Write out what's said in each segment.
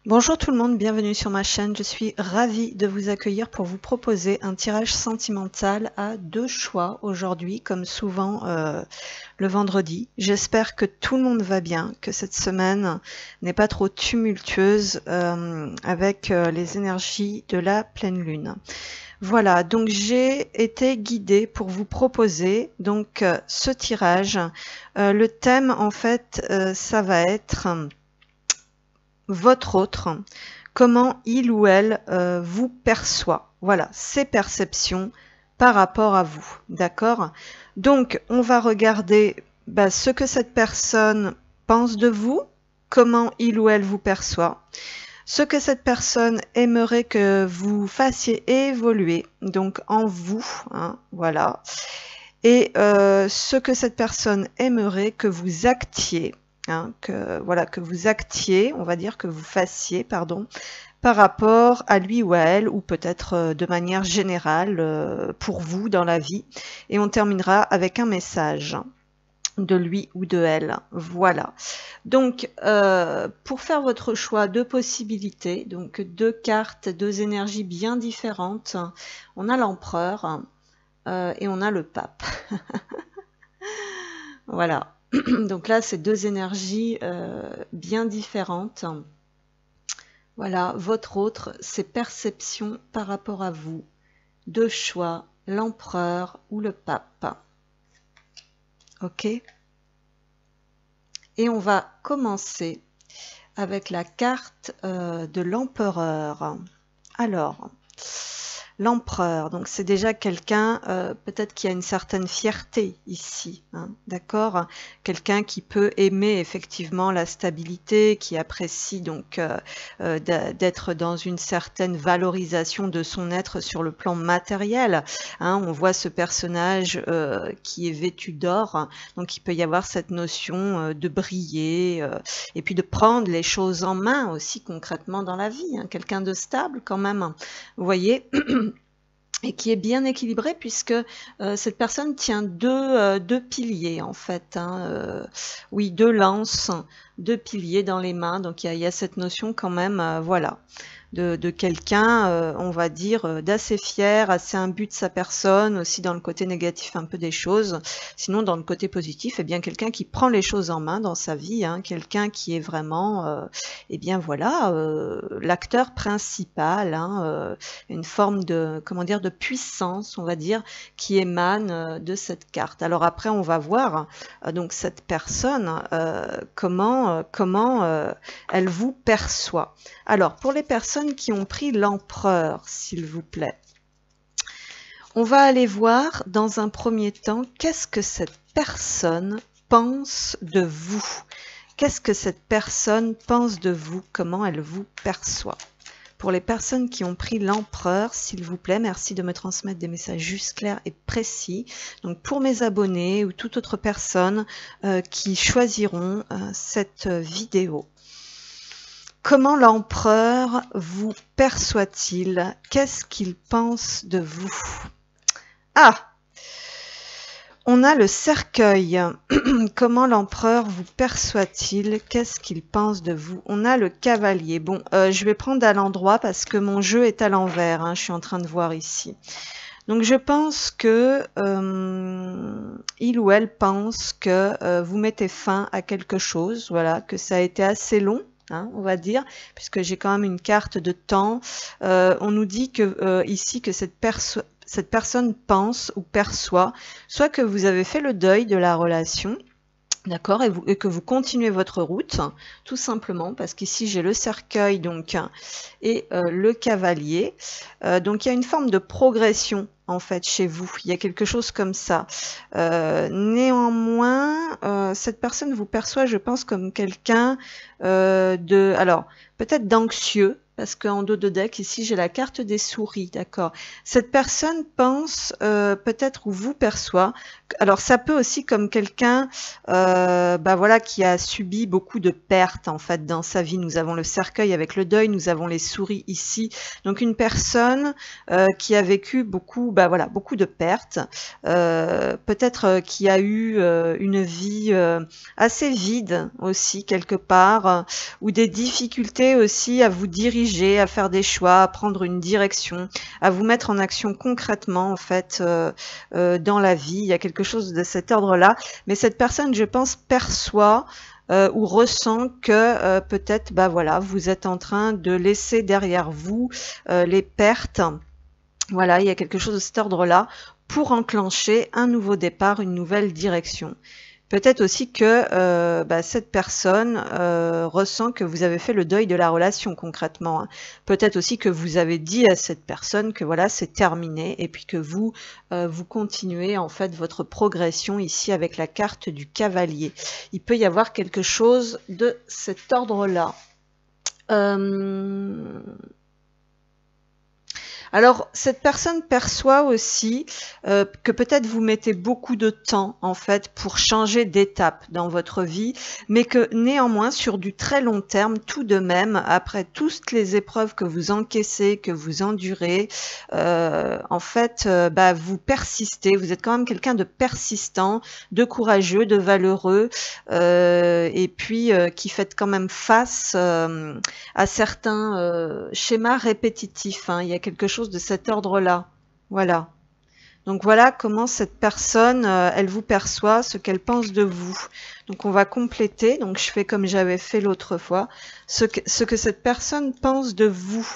Bonjour tout le monde, bienvenue sur ma chaîne. Je suis ravie de vous accueillir pour vous proposer un tirage sentimental à deux choix aujourd'hui, comme souvent le vendredi. J'espère que tout le monde va bien, que cette semaine n'est pas trop tumultueuse avec les énergies de la pleine lune. Voilà, donc j'ai été guidée pour vous proposer donc ce tirage. Le thème en fait, ça va être votre autre, comment il ou elle vous perçoit. Voilà, ses perceptions par rapport à vous. D'accord? Donc, on va regarder ce que cette personne pense de vous, comment il ou elle vous perçoit, ce que cette personne aimerait que vous fassiez évoluer, donc en vous, hein, voilà, et ce que cette personne aimerait que vous actiez, hein, que vous actiez, on va dire que vous fassiez, pardon, par rapport à lui ou à elle, ou peut-être de manière générale pour vous dans la vie. Et on terminera avec un message de lui ou de elle. Voilà. Donc, pour faire votre choix, deux possibilités, donc deux cartes, deux énergies bien différentes. On a l'empereur et on a le pape. Voilà. Donc là, c'est deux énergies bien différentes. Voilà, votre autre, c'est perception par rapport à vous. Deux choix, l'empereur ou le pape. Ok? Et on va commencer avec la carte de l'empereur. Alors, l'empereur, donc c'est déjà quelqu'un peut-être qui a une certaine fierté ici, hein, d'accord? Quelqu'un qui peut aimer effectivement la stabilité, qui apprécie donc d'être dans une certaine valorisation de son être sur le plan matériel. Hein, on voit ce personnage qui est vêtu d'or, donc il peut y avoir cette notion de briller et puis de prendre les choses en main aussi concrètement dans la vie. Hein, quelqu'un de stable quand même, vous voyez et qui est bien équilibré puisque cette personne tient deux piliers en fait, hein, oui, deux lances, deux piliers dans les mains, donc il y a cette notion quand même, voilà, de quelqu'un, on va dire, d'assez fier, assez imbu de sa personne, aussi dans le côté négatif un peu des choses. Sinon, dans le côté positif, eh bien quelqu'un qui prend les choses en main dans sa vie, hein, quelqu'un qui est vraiment, eh bien voilà, l'acteur principal, hein, une forme de, comment dire, de puissance, on va dire, qui émane de cette carte. Alors après, on va voir donc cette personne, comment elle vous perçoit. Alors, pour les personnes qui ont pris l'empereur, s'il vous plaît, on va aller voir dans un premier temps qu'est-ce que cette personne pense de vous. Qu'est-ce que cette personne pense de vous? Comment elle vous perçoit? Pour les personnes qui ont pris l'empereur, s'il vous plaît, merci de me transmettre des messages justes, clairs et précis. Donc pour mes abonnés ou toute autre personne qui choisiront cette vidéo. Comment l'empereur vous perçoit-il? Qu'est-ce qu'il pense de vous? Ah! On a le cercueil. Comment l'empereur vous perçoit-il? Qu'est-ce qu'il pense de vous? On a le cavalier. Bon, je vais prendre à l'endroit parce que mon jeu est à l'envers. Hein, je suis en train de voir ici. Donc je pense que il ou elle pense que vous mettez fin à quelque chose. Voilà, que ça a été assez long. Hein, on va dire, puisque j'ai quand même une carte de temps. On nous dit que ici que cette personne pense ou perçoit, soit que vous avez fait le deuil de la relation, d'accord, et que vous continuez votre route, tout simplement, parce qu'ici j'ai le cercueil donc et le cavalier. Donc il y a une forme de progression en fait chez vous, il y a quelque chose comme ça. Néanmoins, cette personne vous perçoit, je pense, comme quelqu'un alors peut-être d'anxieux, parce qu'en dos de deck, ici, j'ai la carte des souris, d'accord. Cette personne pense, peut-être, ou vous perçoit, alors ça peut aussi comme quelqu'un voilà, qui a subi beaucoup de pertes, en fait, dans sa vie. Nous avons le cercueil avec le deuil, nous avons les souris ici. Donc une personne qui a vécu beaucoup, voilà, beaucoup de pertes, peut-être qui a eu une vie assez vide aussi, quelque part, ou des difficultés motiver aussi à vous diriger, à faire des choix, à prendre une direction, à vous mettre en action concrètement en fait dans la vie. Il y a quelque chose de cet ordre-là. Mais cette personne, je pense, perçoit ou ressent que peut-être voilà, vous êtes en train de laisser derrière vous les pertes. Voilà, il y a quelque chose de cet ordre-là pour enclencher un nouveau départ, une nouvelle direction. Peut-être aussi que cette personne ressent que vous avez fait le deuil de la relation concrètement. Hein. Peut-être aussi que vous avez dit à cette personne que voilà, c'est terminé et puis que vous continuez en fait votre progression ici avec la carte du cavalier. Il peut y avoir quelque chose de cet ordre-là. Alors, cette personne perçoit aussi que peut-être vous mettez beaucoup de temps, en fait, pour changer d'étape dans votre vie, mais que néanmoins, sur du très long terme, tout de même, après toutes les épreuves que vous encaissez, que vous endurez, en fait, vous persistez, vous êtes quand même quelqu'un de persistant, de courageux, de valeureux, et puis qui faites quand même face à certains schémas répétitifs. Hein. Il y a quelque chose de cet ordre-là. Voilà. Donc voilà comment cette personne, elle vous perçoit, ce qu'elle pense de vous. Donc on va compléter. Donc je fais comme j'avais fait l'autre fois. Ce que cette personne pense de vous.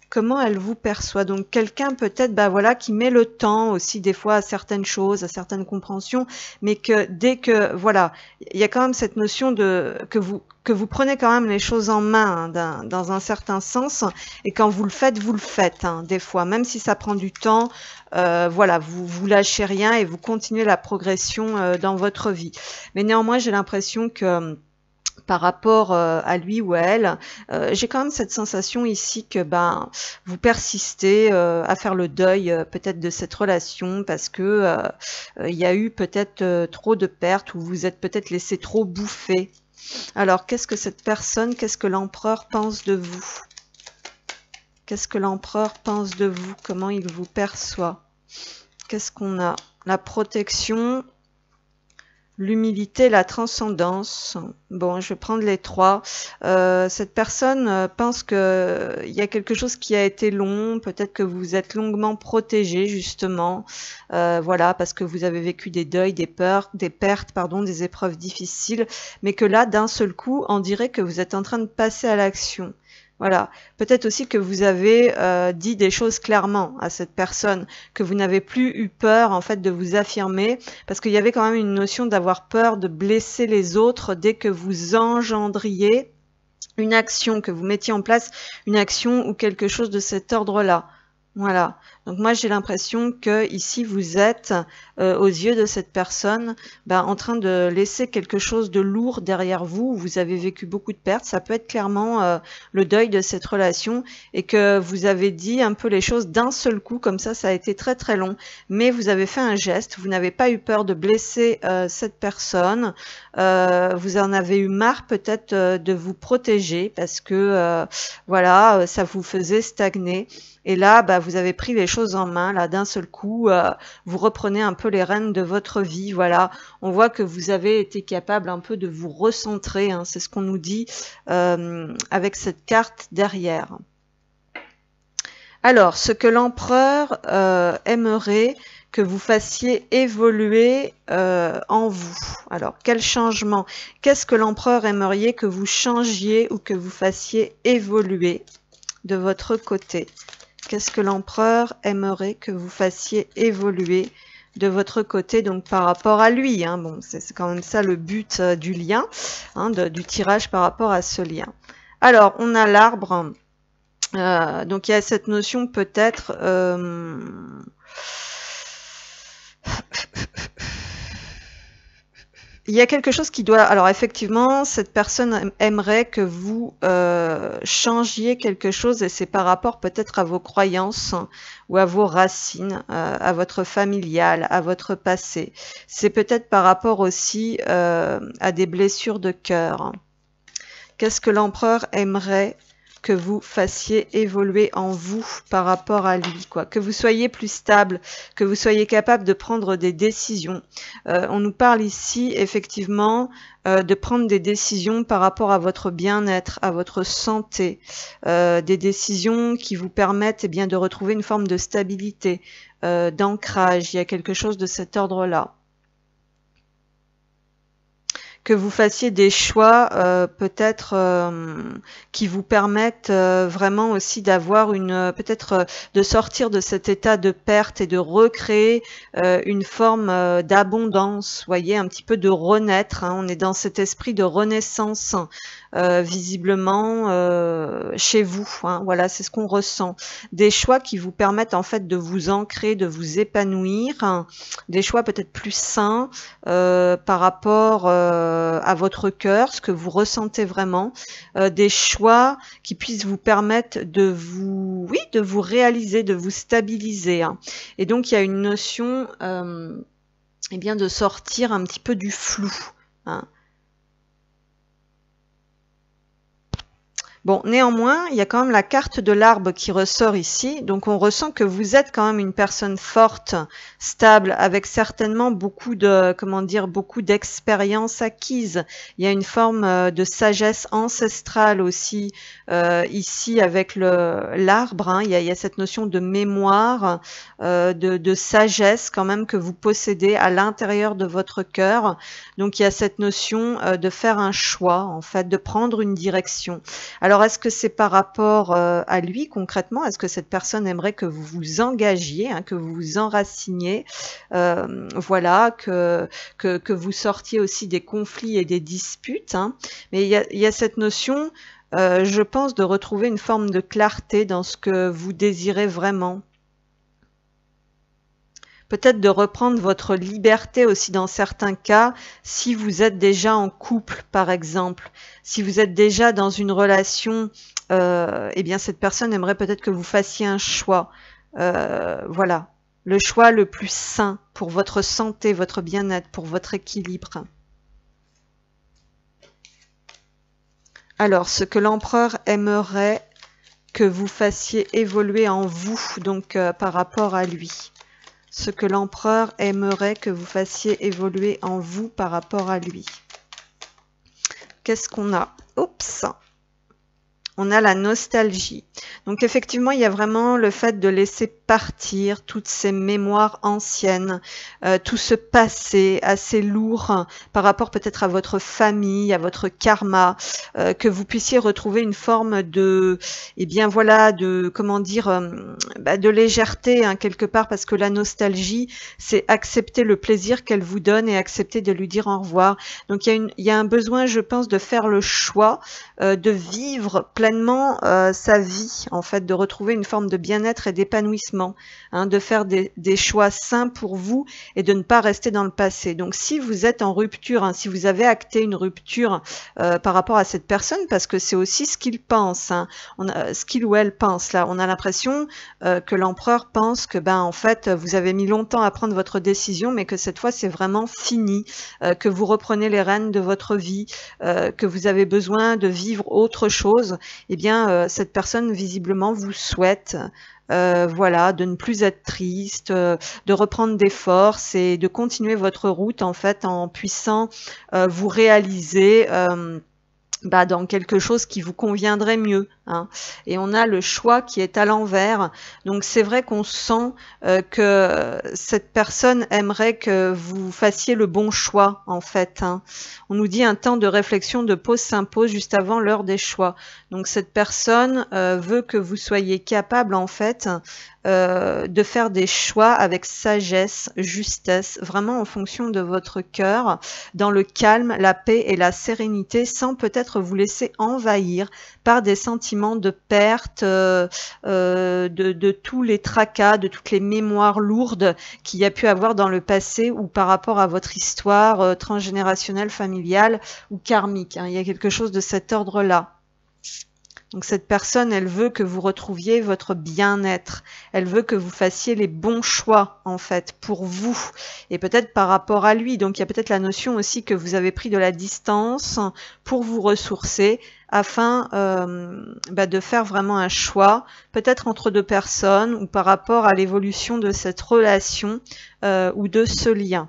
Comment elle vous perçoit. Donc quelqu'un peut-être voilà, qui met le temps aussi des fois à certaines choses, à certaines compréhensions, mais que dès que voilà, il y a quand même cette notion de que vous prenez quand même les choses en main hein, dans un certain sens, et quand vous le faites hein, des fois, même si ça prend du temps, voilà, vous lâchez rien et vous continuez la progression dans votre vie. Mais néanmoins, j'ai l'impression que par rapport à lui ou à elle, j'ai quand même cette sensation ici que vous persistez à faire le deuil peut-être de cette relation parce que il y a eu peut-être trop de pertes ou vous êtes peut-être laissé trop bouffer. Alors, qu'est-ce que cette personne, qu'est-ce que l'empereur pense de vous? Qu'est-ce que l'empereur pense de vous? Comment il vous perçoit? Qu'est-ce qu'on a? La protection, l'humilité, la transcendance. Bon, je vais prendre les trois. Cette personne pense que il y a quelque chose qui a été long. Peut-être que vous êtes longuement protégé, justement. Voilà, parce que vous avez vécu des deuils, des pertes, des épreuves difficiles. Mais que là, d'un seul coup, on dirait que vous êtes en train de passer à l'action. Voilà. Peut-être aussi que vous avez dit des choses clairement à cette personne, que vous n'avez plus eu peur en fait de vous affirmer, parce qu'il y avait quand même une notion d'avoir peur de blesser les autres dès que vous engendriez une action, que vous mettiez en place une action ou quelque chose de cet ordre-là. Voilà. Donc moi j'ai l'impression que ici vous êtes aux yeux de cette personne en train de laisser quelque chose de lourd derrière vous. Vous avez vécu beaucoup de pertes. Ça peut être clairement le deuil de cette relation et que vous avez dit un peu les choses d'un seul coup comme ça a été très très long. Mais vous avez fait un geste. Vous n'avez pas eu peur de blesser cette personne. Vous en avez eu marre peut-être de vous protéger parce que voilà, ça vous faisait stagner. Et là, vous avez pris les choses en main, là, d'un seul coup, vous reprenez un peu les rênes de votre vie, voilà. On voit que vous avez été capable un peu de vous recentrer, hein, c'est ce qu'on nous dit avec cette carte derrière. Alors, ce que l'empereur aimerait que vous fassiez évoluer en vous. Alors, quel changement? Qu'est-ce que l'empereur aimerait que vous changiez ou que vous fassiez évoluer de votre côté? Qu'est-ce que l'empereur aimerait que vous fassiez évoluer de votre côté, donc par rapport à lui hein. Bon, c'est quand même ça le but du lien, hein, du tirage par rapport à ce lien. Alors, on a l'arbre. Donc, il y a cette notion peut-être... Il y a quelque chose qui doit... Alors effectivement, cette personne aimerait que vous changiez quelque chose et c'est par rapport peut-être à vos croyances ou à vos racines, à votre familial, à votre passé. C'est peut-être par rapport aussi à des blessures de cœur. Qu'est-ce que l'empereur aimerait que vous fassiez évoluer en vous par rapport à lui, quoi. Que vous soyez plus stable, que vous soyez capable de prendre des décisions. On nous parle ici, effectivement, de prendre des décisions par rapport à votre bien-être, à votre santé, des décisions qui vous permettent eh bien, de retrouver une forme de stabilité, d'ancrage. Il y a quelque chose de cet ordre-là. Que vous fassiez des choix peut-être qui vous permettent vraiment aussi d'avoir peut-être de sortir de cet état de perte et de recréer une forme d'abondance, voyez, un petit peu de renaître, hein. On est dans cet esprit de renaissance visiblement chez vous, hein. Voilà, c'est ce qu'on ressent. Des choix qui vous permettent en fait de vous ancrer, de vous épanouir, hein. Des choix peut-être plus sains par rapport à votre cœur, ce que vous ressentez vraiment, des choix qui puissent vous permettre de vous, oui, de vous réaliser, de vous stabiliser, hein. Et donc il y a une notion, eh bien, de sortir un petit peu du flou, hein. Bon, néanmoins, il y a quand même la carte de l'arbre qui ressort ici. Donc, on ressent que vous êtes quand même une personne forte, stable, avec certainement beaucoup de, comment dire, beaucoup d'expérience acquise. Il y a une forme de sagesse ancestrale aussi ici avec l'arbre, hein. Il y a cette notion de mémoire, de sagesse quand même que vous possédez à l'intérieur de votre cœur. Donc, il y a cette notion de faire un choix, en fait, de prendre une direction. Alors, est-ce que c'est par rapport à lui concrètement? Est-ce que cette personne aimerait que vous vous engagiez, hein, que vous vous enraciniez, voilà, que vous sortiez aussi des conflits et des disputes, hein. Mais il y a cette notion, je pense, de retrouver une forme de clarté dans ce que vous désirez vraiment. Peut-être de reprendre votre liberté aussi dans certains cas, si vous êtes déjà en couple, par exemple. Si vous êtes déjà dans une relation, eh bien cette personne aimerait peut-être que vous fassiez un choix. Voilà, le choix le plus sain pour votre santé, votre bien-être, pour votre équilibre. Alors, ce que l'empereur aimerait que vous fassiez évoluer en vous, donc par rapport à lui. Ce que l'empereur aimerait que vous fassiez évoluer en vous par rapport à lui. Qu'est-ce qu'on a? Oups! On a la nostalgie. Donc effectivement, il y a vraiment le fait de laisser partir toutes ces mémoires anciennes, tout ce passé assez lourd par rapport peut-être à votre famille, à votre karma, que vous puissiez retrouver une forme de, eh bien voilà, de, comment dire, de légèreté, hein, quelque part, parce que la nostalgie, c'est accepter le plaisir qu'elle vous donne et accepter de lui dire au revoir. Donc il y a un besoin, je pense, de faire le choix de vivre pleinement sa vie, en fait, de retrouver une forme de bien-être et d'épanouissement, hein, de faire des choix sains pour vous et de ne pas rester dans le passé. Donc si vous êtes en rupture, hein, si vous avez acté une rupture par rapport à cette personne, parce que c'est aussi ce qu'il pense, hein, ce qu'il ou elle pense, là, on a l'impression que l'empereur pense que, ben, en fait, vous avez mis longtemps à prendre votre décision, mais que cette fois, c'est vraiment fini, que vous reprenez les rênes de votre vie, que vous avez besoin de vivre autre chose. Eh bien, cette personne visiblement vous souhaite, voilà, de ne plus être triste, de reprendre des forces et de continuer votre route en fait en puissant vous réaliser dans quelque chose qui vous conviendrait mieux, hein. Et on a le choix qui est à l'envers. Donc c'est vrai qu'on sent que cette personne aimerait que vous fassiez le bon choix en fait, hein. On nous dit un temps de réflexion de pause s'impose juste avant l'heure des choix. Donc cette personne veut que vous soyez capable en fait de faire des choix avec sagesse, justesse, vraiment en fonction de votre cœur, dans le calme, la paix et la sérénité, sans peut-être vous laisser envahir par des sentiments de perte, de tous les tracas, de toutes les mémoires lourdes qu'il y a pu avoir dans le passé ou par rapport à votre histoire transgénérationnelle, familiale ou karmique, hein. Il y a quelque chose de cet ordre-là. Donc cette personne, elle veut que vous retrouviez votre bien-être. Elle veut que vous fassiez les bons choix, en fait, pour vous. Et peut-être par rapport à lui. Donc il y a peut-être la notion aussi que vous avez pris de la distance pour vous ressourcer afin de faire vraiment un choix, peut-être entre deux personnes ou par rapport à l'évolution de cette relation ou de ce lien.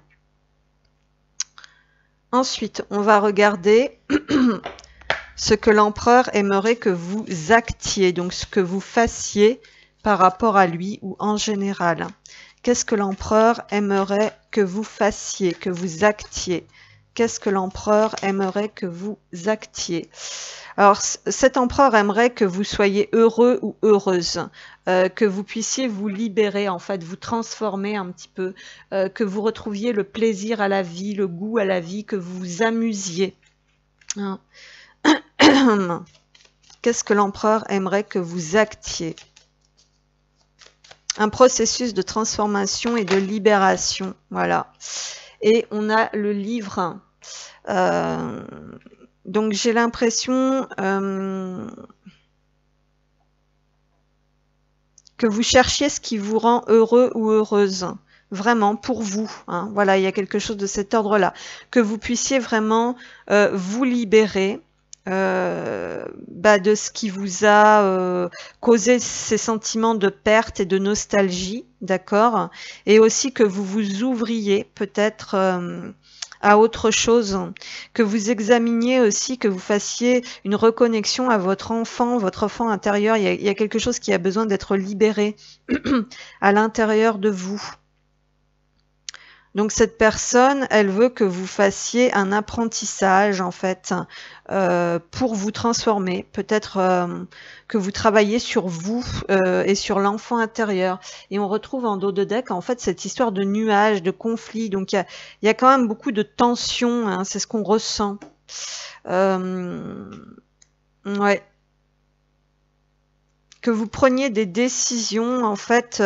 Ensuite, on va regarder ce que l'empereur aimerait que vous actiez, donc ce que vous fassiez par rapport à lui ou en général. Qu'est-ce que l'empereur aimerait que vous fassiez, que vous actiez? Qu'est-ce que l'empereur aimerait que vous actiez? Alors, cet empereur aimerait que vous soyez heureux ou heureuse, que vous puissiez vous libérer, en fait, vous transformer un petit peu, que vous retrouviez le plaisir à la vie, le goût à la vie, que vous vous amusiez. Hein. Qu'est-ce que l'empereur aimerait que vous actiez? Un processus de transformation et de libération, voilà. Et on a le livre. Donc j'ai l'impression que vous cherchiez ce qui vous rend heureux ou heureuse. Vraiment, pour vous. Hein. Voilà, il y a quelque chose de cet ordre-là. Que vous puissiez vraiment vous libérer de ce qui vous a causé ces sentiments de perte et de nostalgie, d'accord? Et aussi que vous vous ouvriez peut-être à autre chose, que vous examiniez aussi, que vous fassiez une reconnexion à votre enfant intérieur. Il y a quelque chose qui a besoin d'être libéré à l'intérieur de vous. Donc cette personne, elle veut que vous fassiez un apprentissage en fait pour vous transformer. Peut-être que vous travaillez sur vous et sur l'enfant intérieur. Et on retrouve en dos de deck en fait cette histoire de nuages, de conflits. Donc il y a quand même beaucoup de tensions, hein, c'est ce qu'on ressent. Ouais. Que vous preniez des décisions en fait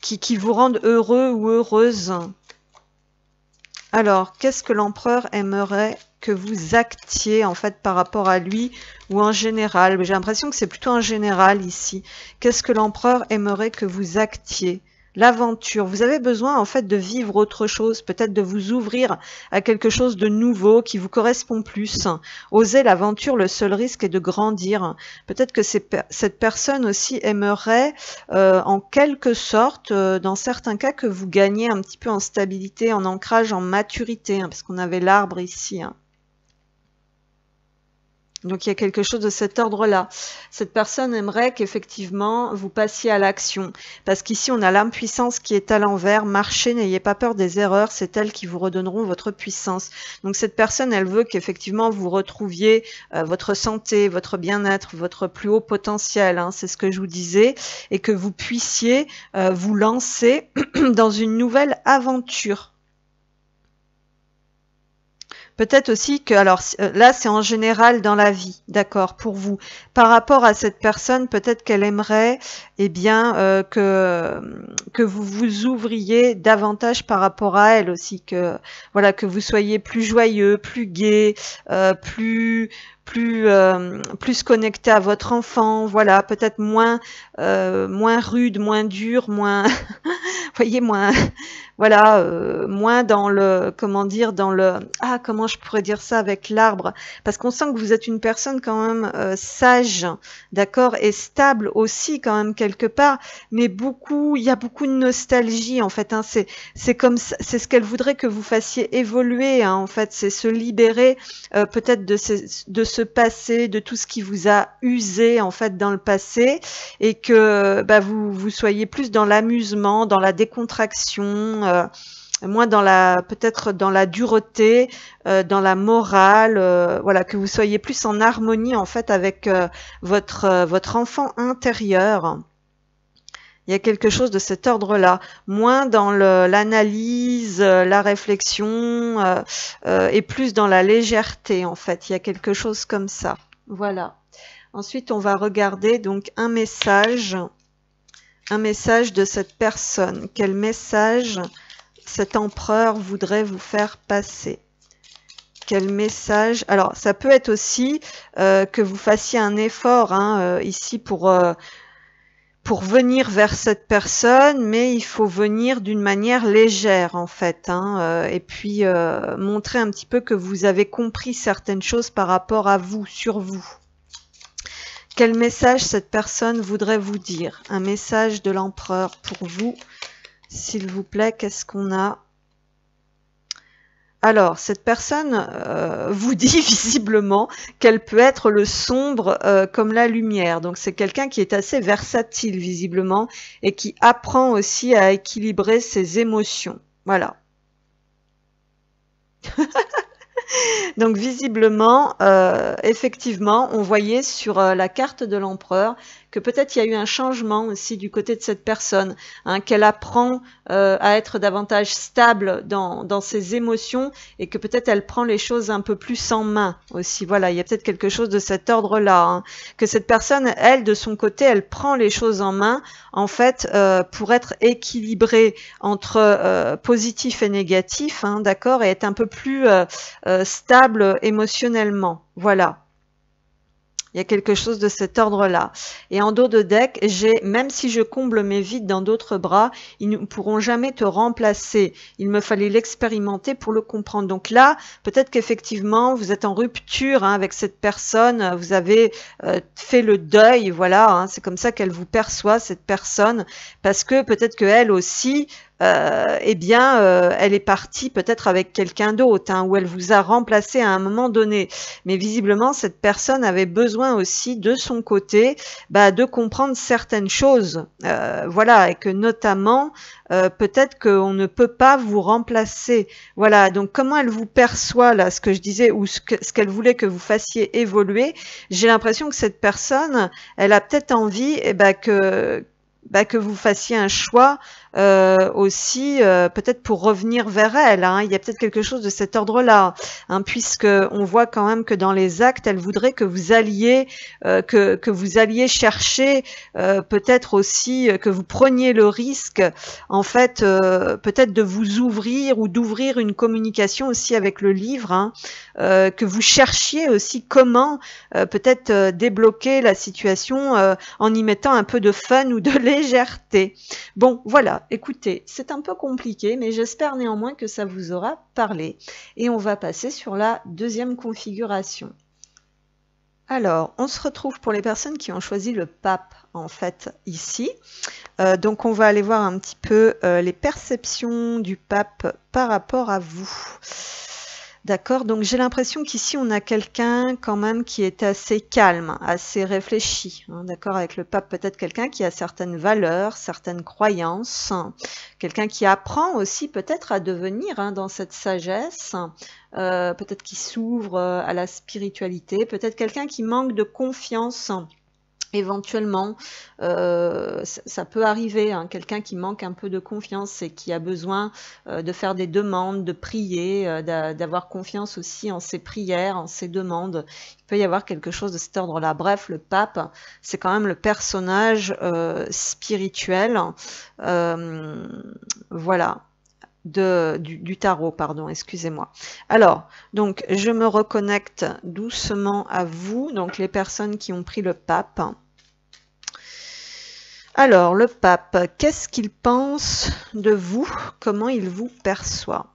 qui vous rendent heureux ou heureuse. Alors, qu'est-ce que l'empereur aimerait que vous actiez en fait par rapport à lui ou en général? J'ai l'impression que c'est plutôt en général ici. Qu'est-ce que l'empereur aimerait que vous actiez? L'aventure. Vous avez besoin en fait de vivre autre chose, peut-être de vous ouvrir à quelque chose de nouveau qui vous correspond plus. Osez l'aventure, le seul risque est de grandir. Peut-être que cette personne aussi aimerait en quelque sorte, dans certains cas, que vous gagniez un petit peu en stabilité, en ancrage, en maturité, hein, parce qu'on avait l'arbre ici. Hein. Donc il y a quelque chose de cet ordre-là. Cette personne aimerait qu'effectivement vous passiez à l'action. Parce qu'ici on a l'impuissance qui est à l'envers. Marchez, n'ayez pas peur des erreurs, c'est elles qui vous redonneront votre puissance. Donc cette personne, elle veut qu'effectivement vous retrouviez votre santé, votre bien-être, votre plus haut potentiel. Hein, c'est ce que je vous disais. Et que vous puissiez vous lancer dans une nouvelle aventure. Peut-être aussi que, alors là c'est en général dans la vie, d'accord, pour vous. Par rapport à cette personne, peut-être qu'elle aimerait eh bien, que vous vous ouvriez davantage par rapport à elle aussi, que voilà, que vous soyez plus joyeux, plus gai, plus connecté à votre enfant, voilà, peut-être moins rude, moins dur, moins voyez, moins voilà, moins dans le, comment dire, dans le, comment je pourrais dire ça avec l'arbre, parce qu'on sent que vous êtes une personne quand même sage, d'accord, et stable aussi quand même quelque part, mais il y a beaucoup de nostalgie en fait, hein, c'est comme, c'est ce qu'elle voudrait que vous fassiez évoluer, hein, en fait, c'est se libérer peut-être de ce passé, de tout ce qui vous a usé en fait dans le passé, et que vous soyez plus dans l'amusement, dans la décontraction, moins dans peut-être dans la dureté, dans la morale, voilà, que vous soyez plus en harmonie en fait avec votre enfant intérieur. Il y a quelque chose de cet ordre-là, moins dans l'analyse, la réflexion, et plus dans la légèreté en fait. Il y a quelque chose comme ça. Voilà. Ensuite, on va regarder donc un message de cette personne. Quel message cet empereur voudrait vous faire passer? quel message? Alors, ça peut être aussi que vous fassiez un effort hein, ici pour venir vers cette personne, mais il faut venir d'une manière légère en fait, hein, et puis montrer un petit peu que vous avez compris certaines choses par rapport à vous, sur vous. Quel message cette personne voudrait vous dire? Un message de l'empereur pour vous, s'il vous plaît, qu'est-ce qu'on a? Alors, cette personne vous dit visiblement qu'elle peut être le sombre comme la lumière. Donc, c'est quelqu'un qui est assez versatile visiblement et qui apprend aussi à équilibrer ses émotions. Voilà. Donc visiblement, effectivement, on voyait sur la carte de l'empereur que peut-être il y a eu un changement aussi du côté de cette personne, hein, qu'elle apprend à être davantage stable dans ses émotions et que peut-être elle prend les choses un peu plus en main aussi. Voilà, il y a peut-être quelque chose de cet ordre-là, hein, que cette personne, elle, de son côté, elle prend les choses en main, en fait, pour être équilibrée entre positif et négatif, hein, d'accord, et être un peu plus stable émotionnellement. Voilà. Il y a quelque chose de cet ordre-là. Et en dos de deck, j'ai, même si je comble mes vides dans d'autres bras, ils ne pourront jamais te remplacer. Il me fallait l'expérimenter pour le comprendre. Donc là, peut-être qu'effectivement, vous êtes en rupture hein, avec cette personne, vous avez fait le deuil, voilà, hein, c'est comme ça qu'elle vous perçoit, cette personne, parce que peut-être qu'elle aussi, eh bien, elle est partie peut-être avec quelqu'un d'autre, hein, ou elle vous a remplacé à un moment donné. Mais visiblement, cette personne avait besoin aussi de son côté de comprendre certaines choses. Voilà, et que notamment, peut-être qu'on ne peut pas vous remplacer. Voilà, donc comment elle vous perçoit là, ce que je disais, ou ce qu'elle voulait que vous fassiez évoluer, j'ai l'impression que cette personne, elle a peut-être envie que vous fassiez un choix aussi peut-être pour revenir vers elle. Hein. Il y a peut-être quelque chose de cet ordre-là, hein, puisque on voit quand même que dans les actes, elle voudrait que vous alliez que vous alliez chercher peut-être aussi que vous preniez le risque, en fait, peut-être de vous ouvrir ou d'ouvrir une communication aussi avec le livre, hein, que vous cherchiez aussi comment peut-être débloquer la situation en y mettant un peu de fun ou de légèreté. Bon, voilà. Écoutez, c'est un peu compliqué, mais j'espère néanmoins que ça vous aura parlé. Et on va passer sur la deuxième configuration. Alors, on se retrouve pour les personnes qui ont choisi le pape, en fait, ici. Donc, on va aller voir un petit peu les perceptions du pape par rapport à vous. D'accord, donc j'ai l'impression qu'ici on a quelqu'un quand même qui est assez calme, assez réfléchi. Hein, d'accord, avec le pape, peut-être quelqu'un qui a certaines valeurs, certaines croyances, quelqu'un qui apprend aussi peut-être à devenir hein, dans cette sagesse, peut-être qui s'ouvre à la spiritualité, peut-être quelqu'un qui manque de confiance. Éventuellement, ça peut arriver, hein, quelqu'un qui manque un peu de confiance et qui a besoin de faire des demandes, de prier, d'avoir confiance aussi en ses prières, en ses demandes. Il peut y avoir quelque chose de cet ordre-là. Bref, le pape, c'est quand même le personnage spirituel, voilà. Du tarot, pardon, excusez-moi. Alors, donc, je me reconnecte doucement à vous, donc les personnes qui ont pris le pape. Alors, le pape, qu'est-ce qu'il pense de vous? Comment il vous perçoit?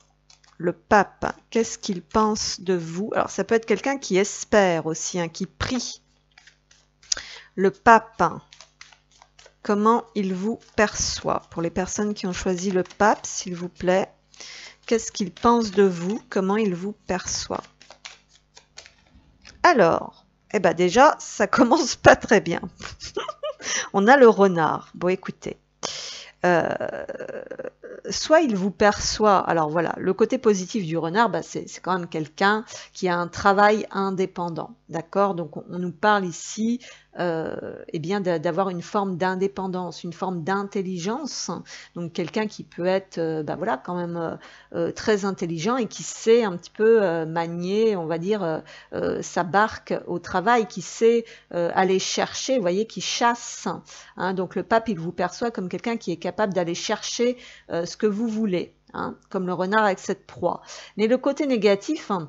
Le pape, qu'est-ce qu'il pense de vous? Alors, ça peut être quelqu'un qui espère aussi, hein, qui prie. Le pape, comment il vous perçoit? Pour les personnes qui ont choisi le pape, s'il vous plaît, qu'est-ce qu'il pense de vous? Comment il vous perçoit? Alors, eh ben déjà, ça commence pas très bien. On a le renard. Bon, écoutez. Soit il vous perçoit, alors voilà, le côté positif du renard, c'est quand même quelqu'un qui a un travail indépendant, d'accord? Donc on nous parle ici eh bien d'avoir une forme d'indépendance, une forme d'intelligence, donc quelqu'un qui peut être voilà, quand même très intelligent et qui sait un petit peu manier, on va dire, sa barque au travail, qui sait aller chercher, vous voyez, qui chasse, hein, donc le pape, il vous perçoit comme quelqu'un qui est capable d'aller chercher ce que vous voulez, hein, comme le renard avec cette proie. Mais le côté négatif, hein,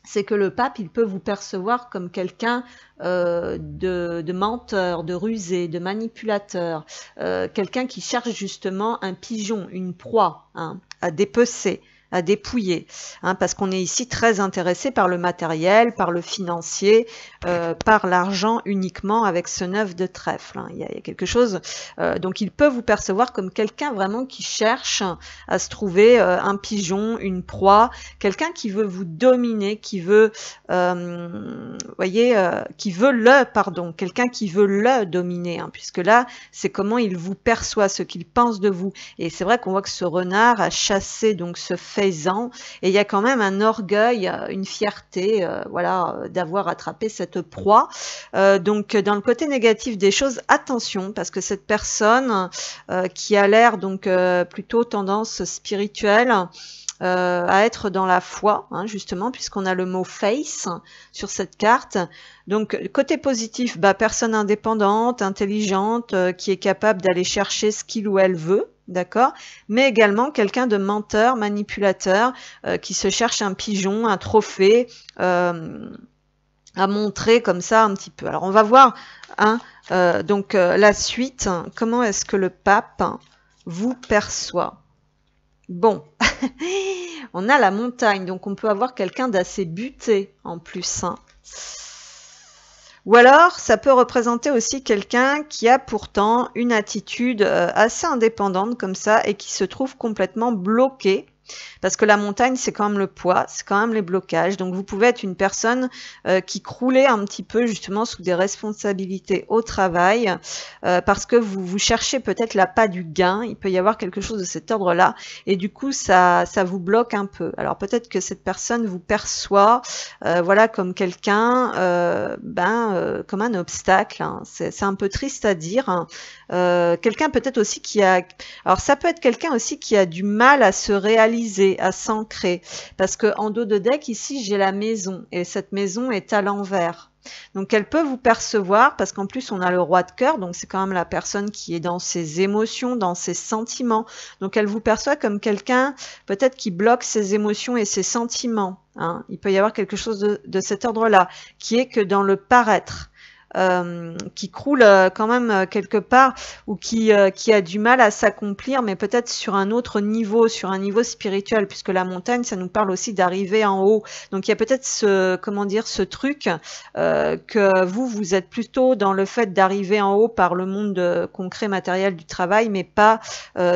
c'est que le pape, il peut vous percevoir comme quelqu'un de menteur, de rusé, de manipulateur, quelqu'un qui cherche justement un pigeon, une proie, hein, à dépecer, à dépouiller, hein, parce qu'on est ici très intéressé par le matériel, par le financier, par l'argent uniquement avec ce 9 de trèfle. Hein. Il y a quelque chose, donc il peut vous percevoir comme quelqu'un vraiment qui cherche à se trouver un pigeon, une proie, quelqu'un qui veut vous dominer, qui veut, qui veut quelqu'un qui veut le dominer, hein, puisque là, c'est comment il vous perçoit, ce qu'il pense de vous. Et c'est vrai qu'on voit que ce renard a chassé donc ce faisan, et il y a quand même un orgueil, une fierté, voilà, d'avoir attrapé cette proie. Donc, dans le côté négatif des choses, attention, parce que cette personne qui a l'air donc plutôt tendance spirituelle, à être dans la foi, hein, justement, puisqu'on a le mot face sur cette carte. Donc, côté positif, personne indépendante, intelligente, qui est capable d'aller chercher ce qu'il ou elle veut, d'accord, mais également quelqu'un de menteur, manipulateur, qui se cherche un pigeon, un trophée, à montrer comme ça un petit peu. Alors, on va voir, hein, la suite, comment est-ce que le pape vous perçoit. Bon, on a la montagne, donc on peut avoir quelqu'un d'assez buté en plus. Hein. Ou alors, ça peut représenter aussi quelqu'un qui a pourtant une attitude assez indépendante comme ça et qui se trouve complètement bloqué. Parce que la montagne, c'est quand même le poids, c'est quand même les blocages. Donc, vous pouvez être une personne qui croulait un petit peu justement sous des responsabilités au travail parce que vous cherchez peut-être l'appât du gain. Il peut y avoir quelque chose de cet ordre-là. Et du coup, ça vous bloque un peu. Alors, peut-être que cette personne vous perçoit voilà, comme quelqu'un, comme un obstacle. Hein. C'est un peu triste à dire. Hein. Quelqu'un peut-être aussi qui a... Alors, ça peut être quelqu'un aussi qui a du mal à se réaliser, à s'ancrer, parce que en dos de deck ici j'ai la maison et cette maison est à l'envers, donc elle peut vous percevoir parce qu'en plus on a le roi de cœur, donc c'est quand même la personne qui est dans ses émotions, dans ses sentiments, donc elle vous perçoit comme quelqu'un peut-être qui bloque ses émotions et ses sentiments, hein. Il peut y avoir quelque chose de cet ordre là qui est que dans le paraître, qui croule quand même quelque part ou qui a du mal à s'accomplir, mais peut-être sur un autre niveau, sur un niveau spirituel, puisque la montagne, ça nous parle aussi d'arriver en haut. Donc il y a peut-être ce truc que vous êtes plutôt dans le fait d'arriver en haut par le monde concret, matériel du travail, mais pas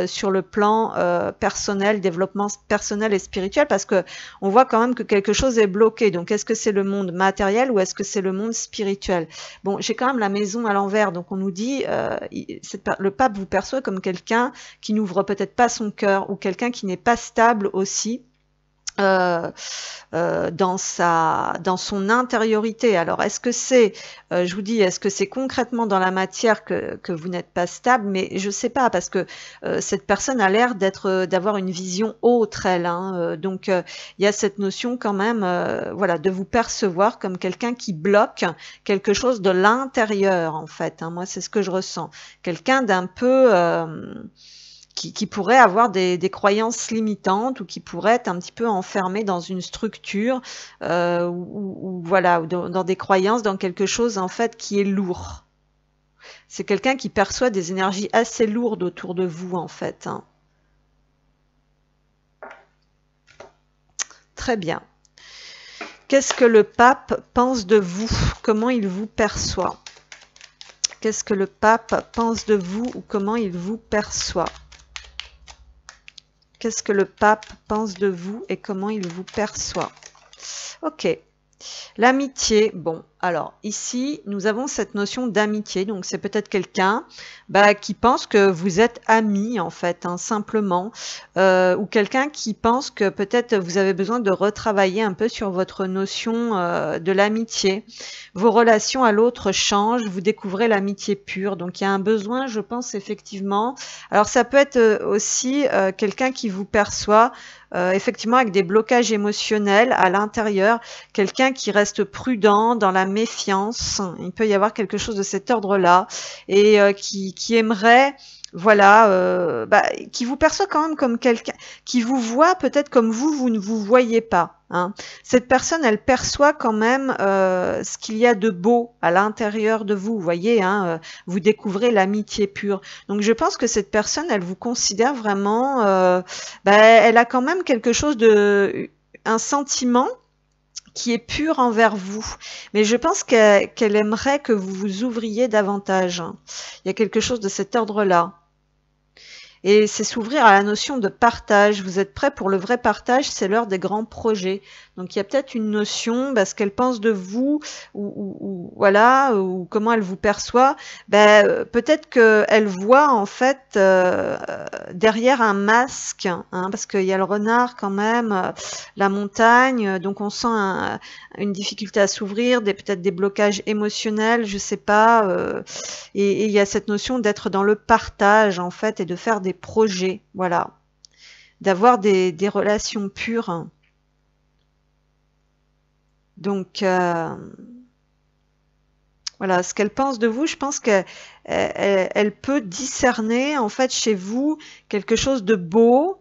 sur le plan personnel, développement personnel et spirituel, parce que on voit quand même que quelque chose est bloqué. Donc est-ce que c'est le monde matériel ou est-ce que c'est le monde spirituel? Bon, j'ai quand même la maison à l'envers, donc on nous dit, le pape vous perçoit comme quelqu'un qui n'ouvre peut-être pas son cœur, ou quelqu'un qui n'est pas stable aussi dans son intériorité. Alors, est-ce que c'est, je vous dis, est-ce que c'est concrètement dans la matière que vous n'êtes pas stable? Mais je sais pas, parce que cette personne a l'air d'avoir une vision autre, elle. Hein, donc, il y a cette notion quand même, voilà, de vous percevoir comme quelqu'un qui bloque quelque chose de l'intérieur, en fait. Hein, moi, c'est ce que je ressens. Quelqu'un d'un peu qui pourrait avoir des croyances limitantes ou qui pourrait être un petit peu enfermé dans une structure ou voilà, ou dans des croyances, dans quelque chose en fait qui est lourd. C'est quelqu'un qui perçoit des énergies assez lourdes autour de vous en fait. Hein. Très bien. Qu'est-ce que le pape pense de vous? Comment il vous perçoit? Qu'est-ce que le pape pense de vous ou comment il vous perçoit? Qu'est-ce que le pape pense de vous et comment il vous perçoit? Ok. L'amitié, bon, alors ici, nous avons cette notion d'amitié, donc c'est peut-être quelqu'un qui pense que vous êtes amis en fait, hein, simplement, ou quelqu'un qui pense que peut-être vous avez besoin de retravailler un peu sur votre notion de l'amitié. Vos relations à l'autre changent, vous découvrez l'amitié pure, donc il y a un besoin, je pense, effectivement. Alors ça peut être aussi quelqu'un qui vous perçoit effectivement avec des blocages émotionnels à l'intérieur, quelqu'un qui reste prudent dans la méfiance, il peut y avoir quelque chose de cet ordre-là, et qui aimerait, voilà, qui vous perçoit quand même comme quelqu'un, qui vous voit peut-être comme vous ne vous voyez pas. hein. Cette personne, elle perçoit quand même ce qu'il y a de beau à l'intérieur de vous. Vous voyez, hein, vous découvrez l'amitié pure. Donc je pense que cette personne, elle vous considère vraiment, elle a quand même quelque chose de, un sentiment qui est pur envers vous. Mais je pense qu'elle aimerait que vous vous ouvriez davantage. Il y a quelque chose de cet ordre-là. Et c'est s'ouvrir à la notion de partage. Vous êtes prêts pour le vrai partage, c'est l'heure des grands projets. Donc il y a peut-être une notion, ce qu'elle pense de vous, voilà, ou comment elle vous perçoit. Peut-être qu'elle voit en fait derrière un masque, hein, parce qu'il y a le renard quand même, la montagne, donc on sent une difficulté à s'ouvrir, peut-être des blocages émotionnels, je sais pas. Et il y a cette notion d'être dans le partage en fait et de faire des projets, voilà, d'avoir des relations pures. Donc voilà, ce qu'elle pense de vous, je pense qu'elle peut discerner en fait chez vous quelque chose de beau,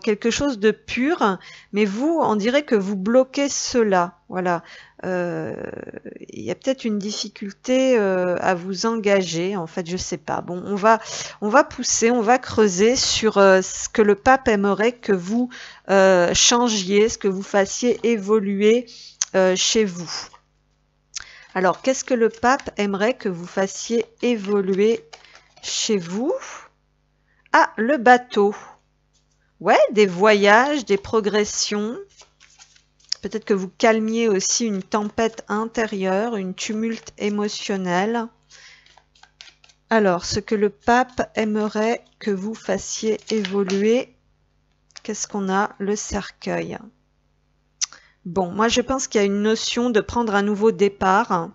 quelque chose de pur, mais vous, on dirait que vous bloquez cela. Voilà. Il y a peut-être une difficulté à vous engager, en fait, je sais pas. Bon, on va pousser, on va creuser sur ce que le pape aimerait que vous changiez, ce que vous fassiez évoluer chez vous. Alors, qu'est-ce que le pape aimerait que vous fassiez évoluer chez vous? Ah, le bateau. Ouais, des voyages, des progressions. Peut-être que vous calmiez aussi une tempête intérieure, une tumulte émotionnelle. Alors, ce que le pape aimerait que vous fassiez évoluer, qu'est-ce qu'on a? Le cercueil. Bon, moi je pense qu'il y a une notion de prendre un nouveau départ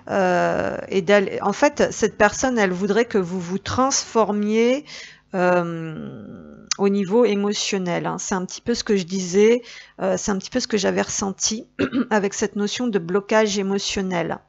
et d'aller. En fait, cette personne, elle voudrait que vous vous transformiez au niveau émotionnel. Hein. C'est un petit peu ce que je disais, c'est un petit peu ce que j'avais ressenti avec cette notion de blocage émotionnel.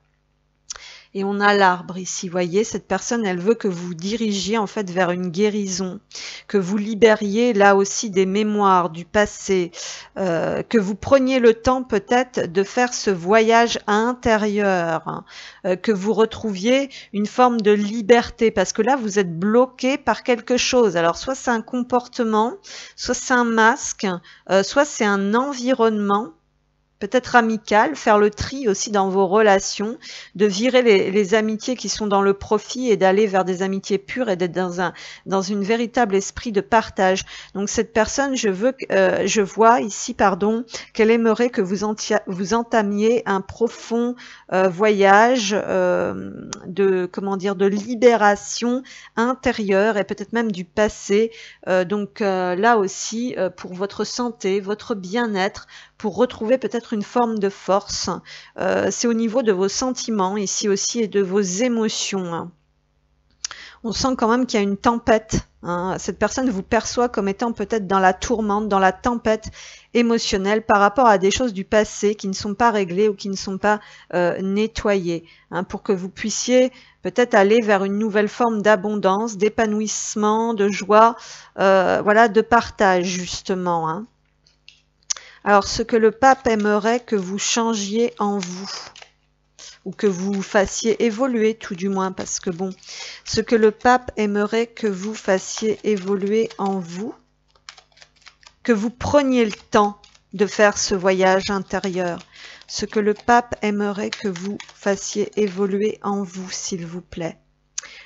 Et on a l'arbre ici, vous voyez, cette personne, elle veut que vous vous dirigiez en fait vers une guérison, que vous libériez là aussi des mémoires du passé, que vous preniez le temps peut-être de faire ce voyage intérieur, hein, que vous retrouviez une forme de liberté, parce que là, vous êtes bloqué par quelque chose. Alors, soit c'est un comportement, soit c'est un masque, soit c'est un environnement, peut-être amical, faire le tri aussi dans vos relations, de virer les amitiés qui sont dans le profit et d'aller vers des amitiés pures et d'être dans une véritable esprit de partage. Donc cette personne, je vois ici, pardon, qu'elle aimerait que vous entamiez un profond voyage de libération intérieure et peut-être même du passé. Là aussi, pour votre santé, votre bien-être, pour retrouver peut-être une forme de force. C'est au niveau de vos sentiments ici aussi et de vos émotions. Hein. On sent quand même qu'il y a une tempête. Hein. Cette personne vous perçoit comme étant peut-être dans la tourmente, dans la tempête émotionnelle par rapport à des choses du passé qui ne sont pas réglées ou qui ne sont pas nettoyées. Hein, pour que vous puissiez peut-être aller vers une nouvelle forme d'abondance, d'épanouissement, de joie, voilà, de partage justement. Hein. Alors, ce que le pape aimerait que vous changiez en vous, ou que vous fassiez évoluer tout du moins, parce que bon, ce que le pape aimerait que vous fassiez évoluer en vous, que vous preniez le temps de faire ce voyage intérieur, ce que le pape aimerait que vous fassiez évoluer en vous, s'il vous plaît.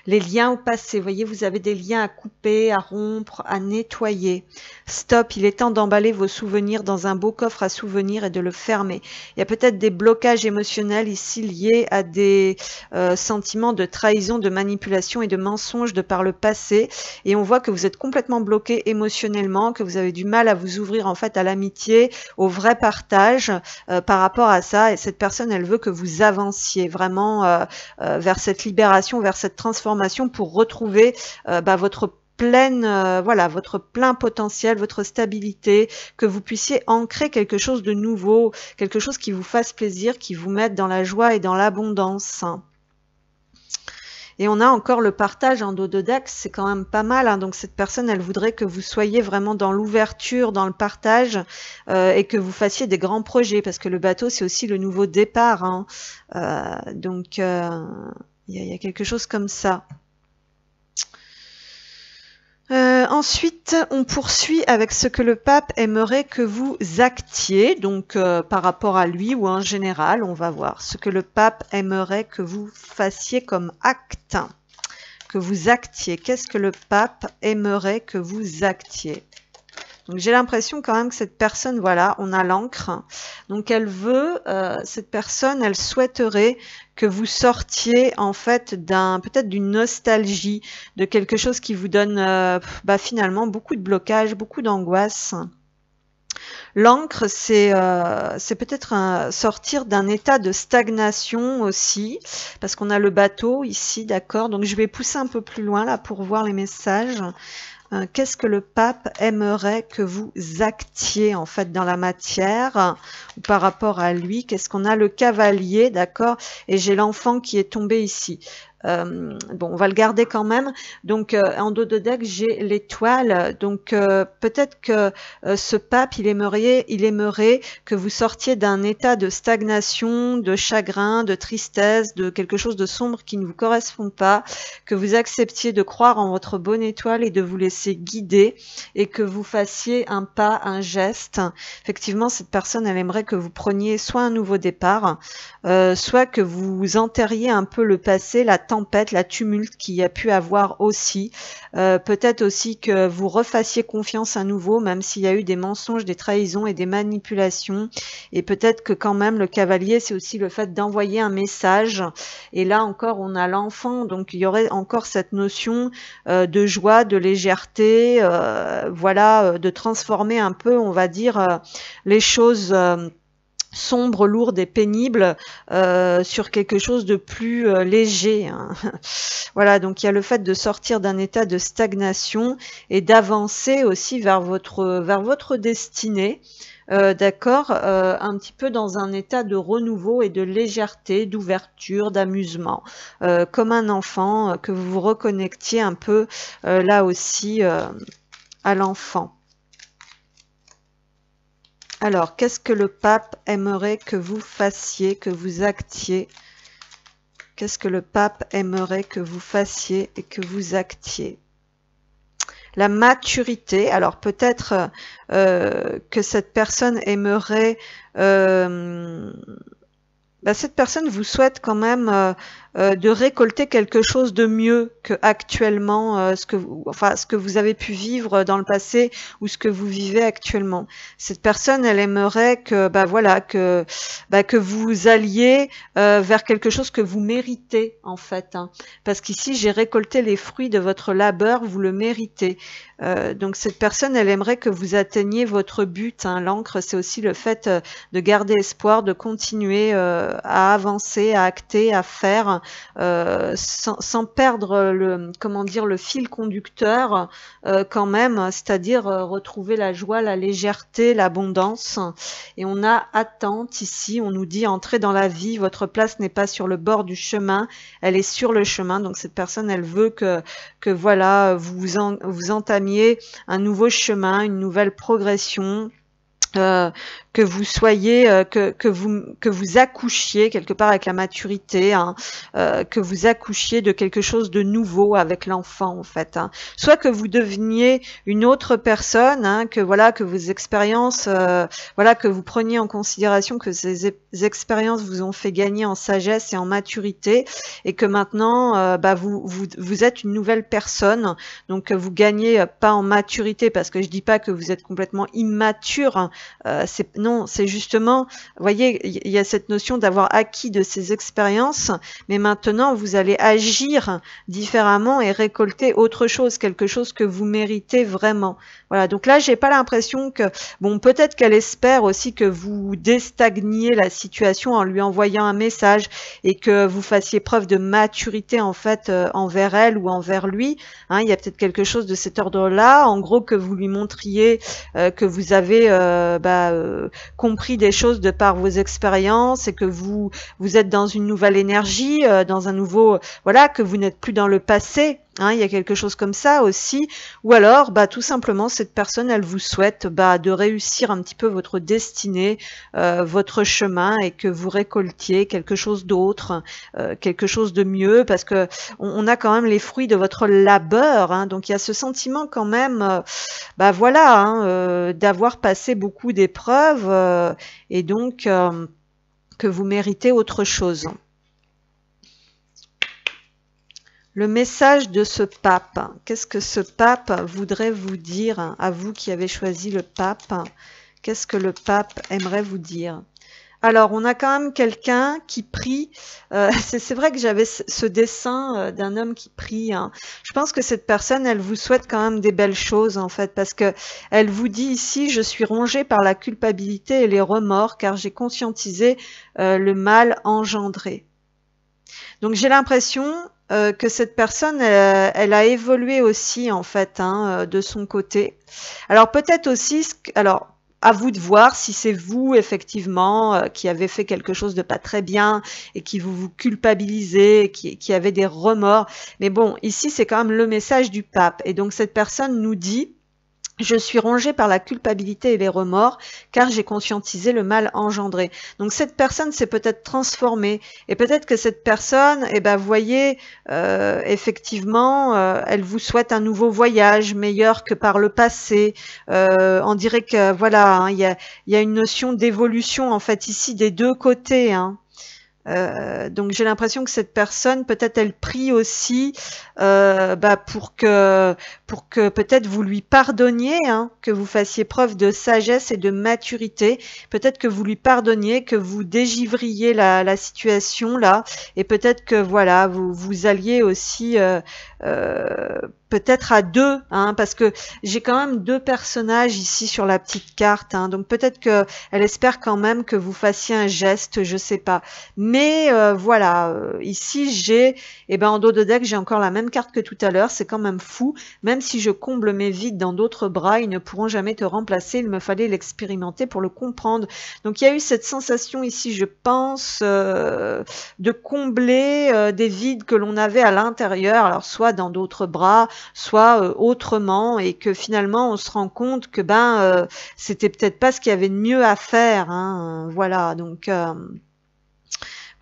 Les liens au passé, vous voyez, vous avez des liens à couper, à rompre, à nettoyer. Stop, il est temps d'emballer vos souvenirs dans un beau coffre à souvenirs et de le fermer. Il y a peut-être des blocages émotionnels ici liés à des sentiments de trahison, de manipulation et de mensonge de par le passé. Et on voit que vous êtes complètement bloqué émotionnellement, que vous avez du mal à vous ouvrir en fait à l'amitié, au vrai partage par rapport à ça. Et cette personne, elle veut que vous avanciez vraiment vers cette libération, vers cette transformation pour retrouver votre votre plein potentiel, votre stabilité, que vous puissiez ancrer quelque chose de nouveau, quelque chose qui vous fasse plaisir, qui vous mette dans la joie et dans l'abondance. Et on a encore le partage en dos de deck, c'est quand même pas mal, hein. Donc cette personne, elle voudrait que vous soyez vraiment dans l'ouverture, dans le partage, et que vous fassiez des grands projets, parce que le bateau, c'est aussi le nouveau départ, hein. Donc il y a quelque chose comme ça. Ensuite, on poursuit avec ce que le pape aimerait que vous actiez, donc par rapport à lui ou en général, on va voir ce que le pape aimerait que vous fassiez comme acte, que vous actiez. Qu'est-ce que le pape aimerait que vous actiez? Donc j'ai l'impression quand même que cette personne, voilà, on a l'encre. Donc elle veut, cette personne, elle souhaiterait que vous sortiez en fait peut-être d'une nostalgie, de quelque chose qui vous donne finalement beaucoup de blocage, beaucoup d'angoisse. L'encre, c'est peut-être sortir d'un état de stagnation aussi, parce qu'on a le bateau ici, d'accord? Donc je vais pousser un peu plus loin là pour voir les messages. Qu'est-ce que le pape aimerait que vous actiez en fait dans la matière ou par rapport à lui? Qu'est-ce qu'on a? Le cavalier, d'accord? Et j'ai l'enfant qui est tombé ici. Bon, on va le garder quand même. Donc, en dos de deck, j'ai l'étoile. Donc, peut-être que ce pape, il aimerait que vous sortiez d'un état de stagnation, de chagrin, de tristesse, de quelque chose de sombre qui ne vous correspond pas, que vous acceptiez de croire en votre bonne étoile et de vous laisser guider et que vous fassiez un pas, un geste. Effectivement, cette personne, elle aimerait que vous preniez soit un nouveau départ, soit que vous enterriez un peu le passé, la tempête, la tumulte qu'il y a pu avoir aussi. Peut-être aussi que vous refassiez confiance à nouveau, même s'il y a eu des mensonges, des trahisons et des manipulations. Et peut-être que quand même le cavalier, c'est aussi le fait d'envoyer un message. Et là encore, on a l'enfant, donc il y aurait encore cette notion de joie, de légèreté, voilà, de transformer un peu, on va dire, les choses sombre, lourde et pénible sur quelque chose de plus léger, hein. Voilà, donc il y a le fait de sortir d'un état de stagnation et d'avancer aussi vers votre destinée, d'accord, un petit peu dans un état de renouveau et de légèreté, d'ouverture, d'amusement, comme un enfant, que vous vous reconnectiez un peu là aussi à l'enfant. Alors, qu'est-ce que le pape aimerait que vous fassiez, que vous actiez? Qu'est-ce que le pape aimerait que vous fassiez et que vous actiez? La maturité. Alors, peut-être que cette personne aimerait... cette personne vous souhaite quand même de récolter quelque chose de mieux que actuellement ce que vous avez pu vivre dans le passé ou ce que vous vivez actuellement. Cette personne, elle aimerait que que vous alliez vers quelque chose que vous méritez en fait, hein. Parce qu'ici j'ai récolté les fruits de votre labeur, vous le méritez. Donc cette personne, elle aimerait que vous atteigniez votre but, hein. L'encre, c'est aussi le fait de garder espoir, de continuer à avancer, à acter, à faire, sans perdre le fil conducteur quand même, c'est-à-dire retrouver la joie, la légèreté, l'abondance. Et on a attente ici, on nous dit entrez dans la vie, votre place n'est pas sur le bord du chemin, elle est sur le chemin. Donc cette personne, elle veut que voilà, vous entamiez un nouveau chemin, une nouvelle progression. Que vous soyez, que vous accouchiez quelque part avec la maturité, hein, que vous accouchiez de quelque chose de nouveau avec l'enfant en fait, hein. Soit que vous deveniez une autre personne, hein, que vos expériences, que vous preniez en considération que ces expériences vous ont fait gagner en sagesse et en maturité, et que maintenant vous êtes une nouvelle personne, donc vous gagnez pas en maturité, parce que je dis pas que vous êtes complètement immature, hein. Non, c'est justement, vous voyez, il y a cette notion d'avoir acquis de ces expériences, mais maintenant vous allez agir différemment et récolter autre chose, quelque chose que vous méritez vraiment. Voilà, donc là j'ai pas l'impression que, bon, peut-être qu'elle espère aussi que vous déstagniez la situation en lui envoyant un message et que vous fassiez preuve de maturité en fait envers elle ou envers lui, hein. Il y a peut-être quelque chose de cet ordre-là, en gros que vous lui montriez que vous avez compris des choses de par vos expériences et que vous êtes dans une nouvelle énergie, dans un nouveau, voilà, que vous n'êtes plus dans le passé. Hein, il y a quelque chose comme ça aussi. Ou alors, tout simplement, cette personne, elle vous souhaite de réussir un petit peu votre destinée, votre chemin, et que vous récoltiez quelque chose d'autre, quelque chose de mieux, parce que on a quand même les fruits de votre labeur. Hein, donc il y a ce sentiment quand même, voilà, hein, d'avoir passé beaucoup d'épreuves, et donc que vous méritez autre chose. Le message de ce pape, qu'est-ce que ce pape voudrait vous dire, à vous qui avez choisi le pape? Qu'est-ce que le pape aimerait vous dire? Alors, on a quand même quelqu'un qui prie. C'est vrai que j'avais ce dessin d'un homme qui prie. Hein. Je pense que cette personne, elle vous souhaite quand même des belles choses, en fait, parce que elle vous dit ici, je suis rongée par la culpabilité et les remords, car j'ai conscientisé le mal engendré. Donc, j'ai l'impression que cette personne, elle a évolué aussi, en fait, hein, de son côté. Alors, peut-être aussi, alors, à vous de voir si c'est vous, effectivement, qui avez fait quelque chose de pas très bien et qui vous culpabilisez, qui avez des remords. Mais bon, ici, c'est quand même le message du pape. Et donc, cette personne nous dit... Je suis rongée par la culpabilité et les remords, car j'ai conscientisé le mal engendré. Donc cette personne s'est peut-être transformée, et peut-être que cette personne, voyez, effectivement, elle vous souhaite un nouveau voyage, meilleur que par le passé. On dirait que, voilà, hein, il y a une notion d'évolution, en fait, ici, des deux côtés, hein. Donc j'ai l'impression que cette personne, peut-être elle prie aussi pour que peut-être vous lui pardonniez, hein, que vous fassiez preuve de sagesse et de maturité, peut-être que vous lui pardonniez, que vous dégivriez la situation là, et peut-être que voilà, vous alliez aussi peut-être à deux, hein, parce que j'ai quand même deux personnages ici sur la petite carte, hein, donc peut-être que elle espère quand même que vous fassiez un geste, je sais pas. Mais voilà, ici j'ai, en dos de deck, j'ai encore la même carte que tout à l'heure, c'est quand même fou. Même si je comble mes vides dans d'autres bras, ils ne pourront jamais te remplacer, il me fallait l'expérimenter pour le comprendre. Donc il y a eu cette sensation ici, je pense, de combler des vides que l'on avait à l'intérieur, alors soit dans d'autres bras, soit autrement, et que finalement on se rend compte que c'était peut-être pas ce qu'il y avait de mieux à faire, hein, voilà, donc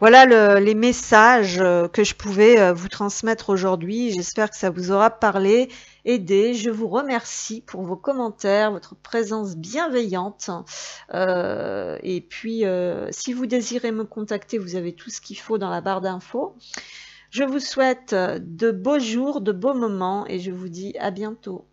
voilà les messages que je pouvais vous transmettre aujourd'hui. J'espère que ça vous aura parlé, aidé. Je vous remercie pour vos commentaires, votre présence bienveillante. Et puis, si vous désirez me contacter, vous avez tout ce qu'il faut dans la barre d'infos. Je vous souhaite de beaux jours, de beaux moments, et je vous dis à bientôt.